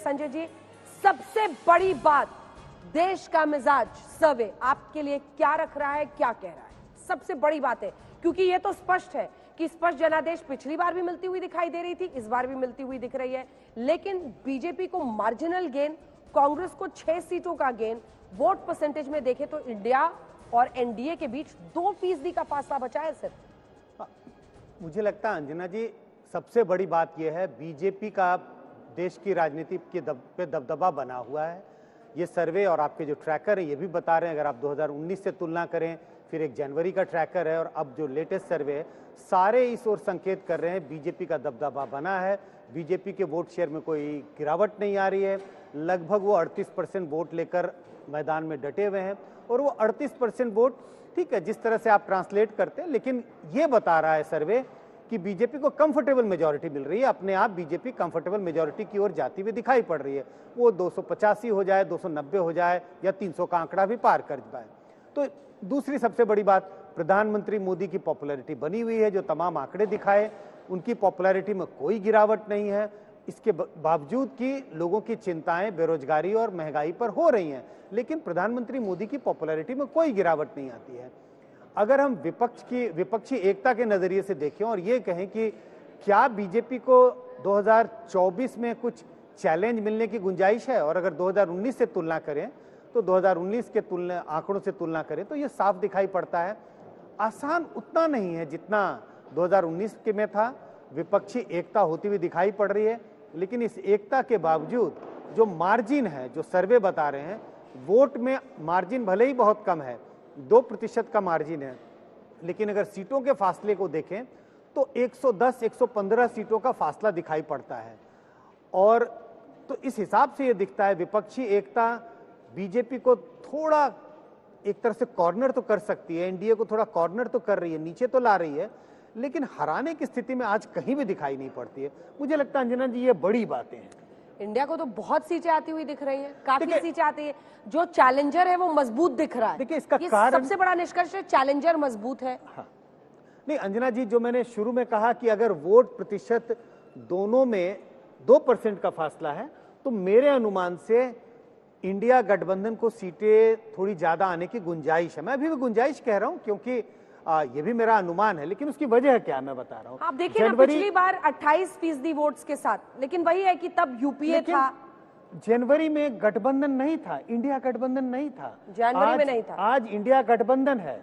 संजय जी, सबसे बड़ी बात देश का मिजाज सर्वे आपके लिए क्या रख रहा है, क्या कह रहा है? सबसे बड़ी बात है, क्योंकि ये तो स्पष्ट है कि स्पष्ट जनादेश पिछली बार भी मिलती हुई दिखाई दे रही थी, इस बार भी मिलती हुई दिख रही है, लेकिन बीजेपी को मार्जिनल गेन, कांग्रेस को 6 सीटों का गेन, वोट परसेंटेज में देखें तो इंडिया और एनडीए के बीच 2% का फासला बचा है सिर्फ। मुझे लगता है अंजना जी, सबसे बड़ी बात यह है बीजेपी का देश की राजनीति के पे दबदबा बना हुआ है। ये सर्वे और आपके जो ट्रैकर है ये भी बता रहे हैं, अगर आप 2019 से तुलना करें, फिर एक जनवरी का ट्रैकर है और अब जो लेटेस्ट सर्वे है, सारे इस ओर संकेत कर रहे हैं बीजेपी का दबदबा बना है। बीजेपी के वोट शेयर में कोई गिरावट नहीं आ रही है, लगभग वो 38% वोट लेकर मैदान में डटे हुए हैं और वो 38% वोट ठीक है जिस तरह से आप ट्रांसलेट करते हैं, लेकिन ये बता रहा है सर्वे कि बीजेपी को कंफर्टेबल मेजॉरिटी मिल रही है। अपने आप बीजेपी कंफर्टेबल मेजॉरिटी की ओर जाती हुई दिखाई पड़ रही है। वो 285 हो जाए, 290 हो जाए या 300 का आंकड़ा भी पार कर पाए। तो दूसरी सबसे बड़ी बात, प्रधानमंत्री मोदी की पॉपुलैरिटी बनी हुई है। जो तमाम आंकड़े दिखाए उनकी पॉपुलैरिटी में कोई गिरावट नहीं है, इसके बावजूद कि लोगों की चिंताएं बेरोजगारी और महंगाई पर हो रही हैं, लेकिन प्रधानमंत्री मोदी की पॉपुलैरिटी में कोई गिरावट नहीं आती है। अगर हम विपक्षी एकता के नजरिए से देखें और ये कहें कि क्या बीजेपी को 2024 में कुछ चैलेंज मिलने की गुंजाइश है, और अगर 2019 से तुलना करें तो 2019 के आंकड़ों से तुलना करें तो ये साफ दिखाई पड़ता है। आसान उतना नहीं है जितना 2019 के में था। विपक्षी एकता होती हुई दिखाई पड़ रही है, लेकिन इस एकता के बावजूद जो मार्जिन है, जो सर्वे बता रहे हैं, वोट में मार्जिन भले ही बहुत कम है, 2% का मार्जिन है, लेकिन अगर सीटों के फासले को देखें तो 110-115 सीटों का फासला दिखाई पड़ता है। और तो इस हिसाब से ये दिखता है विपक्षी एकता बीजेपी को थोड़ा एक तरह से कॉर्नर तो कर सकती है, एनडीए को थोड़ा कॉर्नर तो कर रही है, नीचे तो ला रही है, लेकिन हराने की स्थिति में आज कहीं भी दिखाई नहीं पड़ती है। मुझे लगता है अंजना जी ये बड़ी बातें हैं। इंडिया को तो बहुत सीटें आती हुई दिख रही हैं, काफी सीटें आती है, जो चैलेंजर है वो मजबूत दिख रहा है। देखिए इसका कारण सबसे बड़ा निष्कर्ष है, चैलेंजर मजबूत है। हाँ। नहीं अंजना जी, जो मैंने शुरू में कहा कि अगर वोट प्रतिशत दोनों में 2% का फासला है, तो मेरे अनुमान से इंडिया गठबंधन को सीटें थोड़ी ज्यादा आने की गुंजाइश है। मैं अभी भी गुंजाइश कह रहा हूं क्योंकि ये भी मेरा अनुमान है, लेकिन उसकी वजह क्या मैं बता रहा हूं। आप देखिए ना, पिछली बार 28% वोट्स के साथ, लेकिन वही है कि तब यूपीए था। जनवरी में गठबंधन नहीं था, इंडिया गठबंधन नहीं था, जनवरी में नहीं था। आज इंडिया गठबंधन है।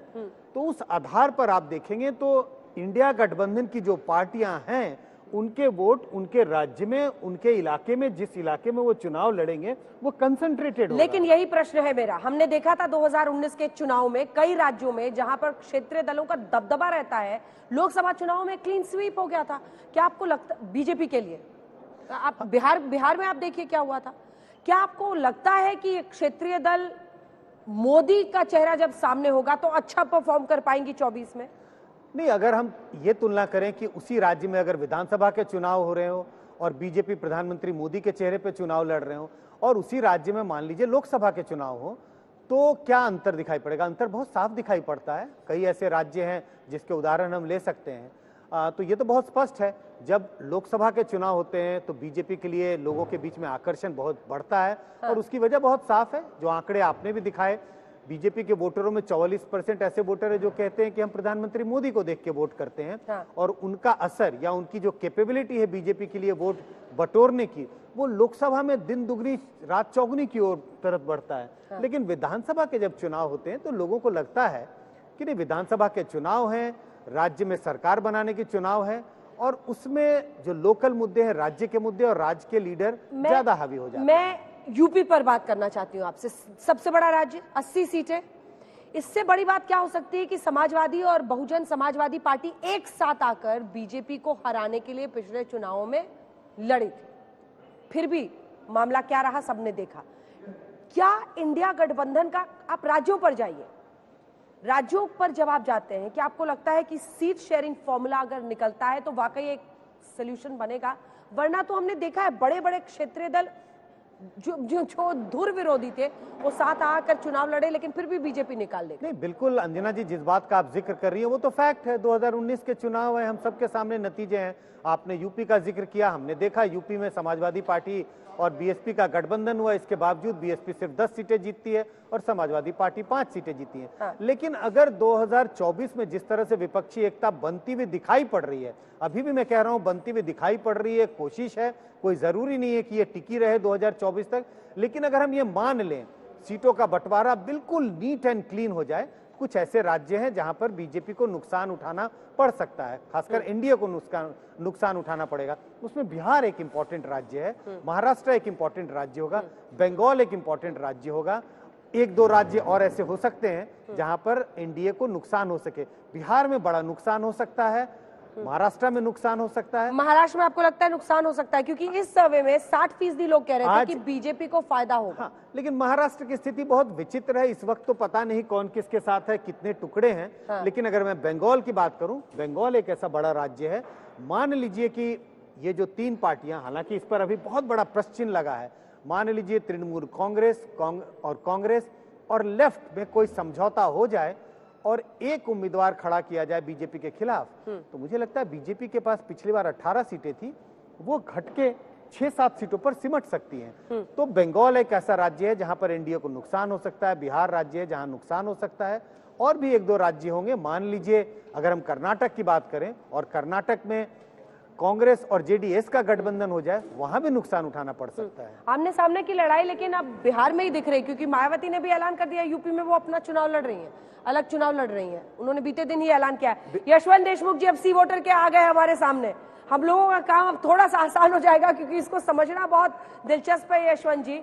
तो उस आधार पर आप देखेंगे तो इंडिया गठबंधन की जो पार्टियां हैं उनके वोट उनके राज्य में, उनके इलाके में, जिस इलाके में वो चुनाव लड़ेंगे वो कंसंट्रेटेड होगा। लेकिन यही प्रश्न है मेरा, हमने देखा था 2019 के चुनाव में कई राज्यों में जहां पर क्षेत्रीय दलों का दबदबा रहता है, लोकसभा चुनाव में क्लीन स्वीप हो गया था। क्या आपको लगता बीजेपी के लिए, आप बिहार में आप देखिए क्या हुआ था, क्या आपको लगता है कि क्षेत्रीय दल मोदी का चेहरा जब सामने होगा तो अच्छा परफॉर्म कर पाएंगी 24 में? नहीं, अगर हम ये तुलना करें कि उसी राज्य में अगर विधानसभा के चुनाव हो रहे हो और बीजेपी प्रधानमंत्री मोदी के चेहरे पे चुनाव लड़ रहे हो, और उसी राज्य में मान लीजिए लोकसभा के चुनाव हो, तो क्या अंतर दिखाई पड़ेगा? अंतर बहुत साफ दिखाई पड़ता है। कई ऐसे राज्य हैं जिसके उदाहरण हम ले सकते हैं। तो ये तो बहुत स्पष्ट है, जब लोकसभा के चुनाव होते हैं तो बीजेपी के लिए लोगों के बीच में आकर्षण बहुत बढ़ता है। और उसकी वजह बहुत साफ है, जो आंकड़े आपने भी दिखाए, बीजेपी के वोटरों में 44% ऐसे वोटर है जो कहते हैं कि हम प्रधानमंत्री मोदी को देख के वोट करते हैं। और उनका असर या उनकी जो कैपेबिलिटी है बीजेपी के लिए वोट बटोरने की, वो लोकसभा में दिन दुगनी रात चौगुनी की ओर तरफ बढ़ता है। लेकिन विधानसभा के जब चुनाव होते हैं तो लोगों को लगता है कि नहीं, विधानसभा के चुनाव हैं, राज्य में सरकार बनाने की चुनाव है, और उसमें जो लोकल मुद्दे हैं, राज्य के मुद्दे और राज्य के लीडर ज्यादा हावी हो जाते हैं। यूपी पर बात करना चाहती हूँ आपसे, सबसे बड़ा राज्य, 80 सीटें। इससे बड़ी बात क्या हो सकती है कि समाजवादी और बहुजन समाजवादी पार्टी एक साथ आकर बीजेपी को हराने के लिए पिछले चुनावों में लड़ी थी, फिर भी मामला क्या रहा सबने देखा। क्या इंडिया गठबंधन का, आप राज्यों पर जाइए, राज्यों पर जब आप जाते हैं, क्या आपको लगता है कि सीट शेयरिंग फॉर्मूला अगर निकलता है तो वाकई एक सोल्यूशन बनेगा? वरना तो हमने देखा है बड़े बड़े क्षेत्रीय दल जो धुर विरोधी थे वो साथ आकर चुनाव लड़े, लेकिन फिर भी बीजेपी निकाल ले। नहीं, बिल्कुल अंजना जी, जिस बात का आप जिक्र कर रही हैं वो तो फैक्ट है। 2019 के चुनाव है, हम सबके सामने नतीजे हैं। आपने यूपी का जिक्र किया, हमने देखा यूपी में समाजवादी पार्टी और बीएसपी का गठबंधन हुआ, इसके बावजूद बीएसपी सिर्फ 10 सीटें जीतती है और समाजवादी पार्टी 5 सीटें जीती है। हाँ। लेकिन अगर 2024 में जिस तरह से विपक्षी एकता बनती हुई दिखाई पड़ रही है, अभी भी मैं कह रहा हूं बनती हुई दिखाई पड़ रही है, कोशिश है, कोई जरूरी नहीं है कि ये टिकी रहे 2024 तक, लेकिन अगर हम ये मान लें सीटों का बंटवारा बिल्कुल नीट एंड क्लीन हो जाए, कुछ ऐसे राज्य हैं जहां पर बीजेपी को नुकसान उठाना पड़ सकता है, खासकर एनडीए को नुकसान उठाना पड़ेगा। उसमें बिहार एक इंपॉर्टेंट राज्य है, महाराष्ट्र एक इंपॉर्टेंट राज्य होगा, बंगाल एक इंपॉर्टेंट राज्य होगा, एक दो राज्य और ऐसे हो सकते हैं जहां पर एनडीए को नुकसान हो सके। बिहार में बड़ा नुकसान हो सकता है, महाराष्ट्र में नुकसान हो सकता है। महाराष्ट्र में आपको लगता है नुकसान हो सकता है? क्योंकि इस सर्वे में 60% लोग कह रहे थे कि बीजेपी को फायदा होगा। हाँ, लेकिन महाराष्ट्र की स्थिति बहुत विचित्र है इस वक्त, तो पता नहीं कौन किसके साथ है, कितने टुकड़े हैं। हाँ। लेकिन अगर मैं बंगाल की बात करूं, बंगाल एक ऐसा बड़ा राज्य है, मान लीजिए कि ये जो 3 पार्टियां, हालांकि इस पर अभी बहुत बड़ा प्रश्न चिन्ह लगा है, मान लीजिए तृणमूल कांग्रेस और लेफ्ट में कोई समझौता हो जाए और एक उम्मीदवार खड़ा किया जाए बीजेपी के खिलाफ, तो मुझे लगता है बीजेपी के पास पिछली बार 18 सीटें थी, वो घट के 6-7 सीटों पर सिमट सकती हैं। तो बंगाल एक ऐसा राज्य है जहां पर एनडीए को नुकसान हो सकता है, बिहार राज्य है जहां नुकसान हो सकता है, और भी 1-2 राज्य होंगे। मान लीजिए अगर हम कर्नाटक की बात करें और कर्नाटक में कांग्रेस और जेडीएस का गठबंधन हो जाए, वहां भी नुकसान उठाना पड़ सकता है। आमने सामने की लड़ाई लेकिन अब बिहार में ही दिख रही, क्योंकि मायावती ने भी ऐलान कर दिया यूपी में वो अपना चुनाव लड़ रही हैं, अलग चुनाव लड़ रही हैं। उन्होंने बीते दिन ही ऐलान किया। यशवंत देशमुख जी अब सी वोटर के आ गए हमारे सामने, हम लोगों का काम अब थोड़ा सा आसान हो जाएगा, क्योंकि इसको समझना बहुत दिलचस्प है। यशवंत जी,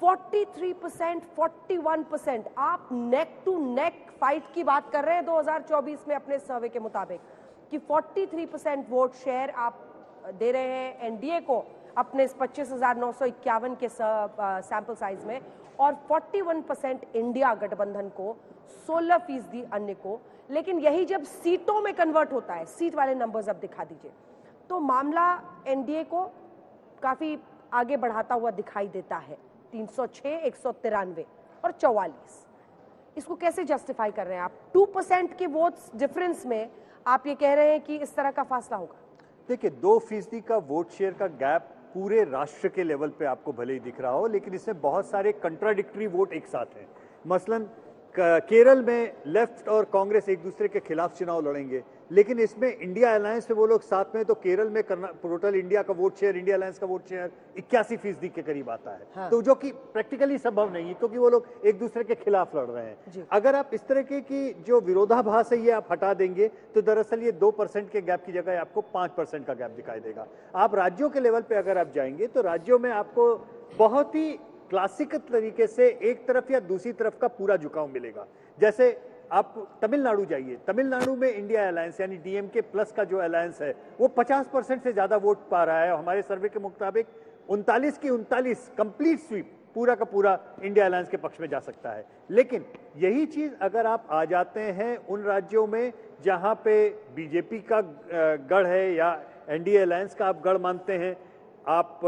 43%, 41%, आप नेक टू नेक फाइट की बात कर रहे हैं 2024 में अपने सर्वे के मुताबिक, कि 43% वोट शेयर आप दे रहे हैं एनडीए को अपने इस 25,951 के सैंपल साइज में, और 41% इंडिया गठबंधन को, 16% अन्य को। लेकिन यही जब सीटों में कन्वर्ट होता है, सीट वाले नंबर्स अब दिखा दीजिए, तो मामला एनडीए को काफी आगे बढ़ाता हुआ दिखाई देता है। 306, 193 और 44। इसको कैसे जस्टिफाई कर रहे हैं आप? 2% के वोट्स डिफरेंस में आप ये कह रहे हैं कि इस तरह का फैसला होगा? देखिए, 2% का वोट शेयर का गैप पूरे राष्ट्र के लेवल पे आपको भले ही दिख रहा हो, लेकिन इसमें बहुत सारे कंट्राडिक्टरी वोट एक साथ हैं। मसलन केरल में लेफ्ट और कांग्रेस एक दूसरे के खिलाफ चुनाव लड़ेंगे, लेकिन इसमें इंडिया अलायंस में वो लोग साथ में, तो केरल में टोटल इंडिया का वोट शेयर, इंडिया अलायंस का वोट शेयर 81% के करीब आता है। हाँ। तो जो कि प्रैक्टिकली संभव नहीं है, क्योंकि वो लोग एक दूसरे के खिलाफ लड़ रहे हैं। अगर आप इस तरह की जो विरोधाभास है ये आप हटा देंगे, तो दरअसल ये 2% के गैप की जगह आपको 5% का गैप दिखाई देगा। आप राज्यों के लेवल पे अगर आप जाएंगे, तो राज्यों में आपको बहुत ही क्लासिकल तरीके से एक तरफ या दूसरी तरफ का पूरा झुकाव मिलेगा। जैसे आप तमिलनाडु जाइए, तमिलनाडु में इंडिया अलायंस यानी डीएमके प्लस का जो अलायंस है वो 50% से ज्यादा वोट पा रहा है। हमारे सर्वे के मुताबिक 39 की 39 कंप्लीट स्वीप, पूरा का पूरा इंडिया अलायंस के पक्ष में जा सकता है। लेकिन यही चीज अगर आप आ जाते हैं उन राज्यों में जहां पे बीजेपी का गढ़ है या एनडीए अलायंस का आप गढ़ मानते हैं, आप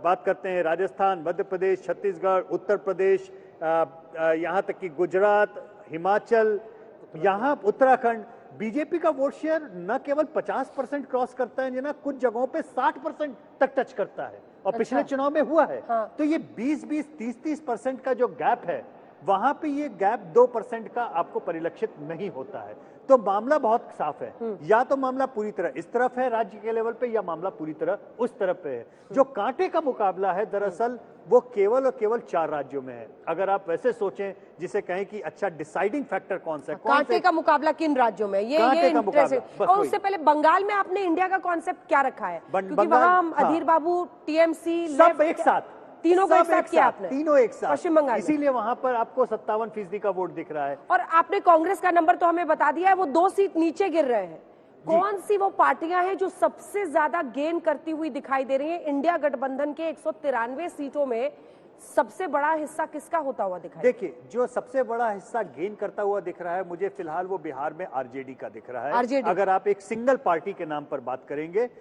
बात करते हैं राजस्थान, मध्य प्रदेश, छत्तीसगढ़, उत्तर प्रदेश, यहाँ तक कि गुजरात, हिमाचल, यहाँ उत्तराखंड, बीजेपी का वोट शेयर न केवल 50% क्रॉस करता है, ना कुछ जगहों पे 60% तक टच करता है, और पिछले चुनाव में हुआ है। हाँ। तो ये 20-20, 30-30% का जो गैप है, वहां पे ये गैप 2% का आपको परिलक्षित नहीं होता है। तो मामला बहुत साफ है, या तो मामला पूरी तरह इस तरफ है राज्य के लेवल पे, या मामला पूरी तरह उस तरफ पे है। जो कांटे का मुकाबला है दरअसल वो केवल और केवल 4 राज्यों में है। अगर आप वैसे सोचें, जिसे कहें कि अच्छा डिसाइडिंग फैक्टर कौन सा है, कांटे का मुकाबला किन राज्यों में? ये इंटरेस्टिंग। और उससे पहले बंगाल में आपने इंडिया का कॉन्सेप्ट क्या रखा है? क्योंकि वहां अधीर बाबू, टीएमसी सब एक साथ, तीनों को एक साथ किया आपने, तीनों एक साथ पश्चिम बंगाल, इसीलिए वहां पर आपको 57% का वोट दिख रहा है। और आपने कांग्रेस का नंबर तो हमें बता दिया है, वो 2 सीट नीचे गिर रहे हैं। कौन सी वो पार्टियां हैं जो सबसे ज्यादा गेन करती हुई दिखाई दे रही हैं? इंडिया गठबंधन के 193 सीटों में सबसे बड़ा हिस्सा किसका होता हुआ दिखाई? देखिए, जो सबसे बड़ा हिस्सा गेन करता हुआ दिख रहा है मुझे फिलहाल, वो बिहार में आरजेडी का दिख रहा है। आरजेडी, अगर आप एक सिंगल पार्टी के नाम पर बात करेंगे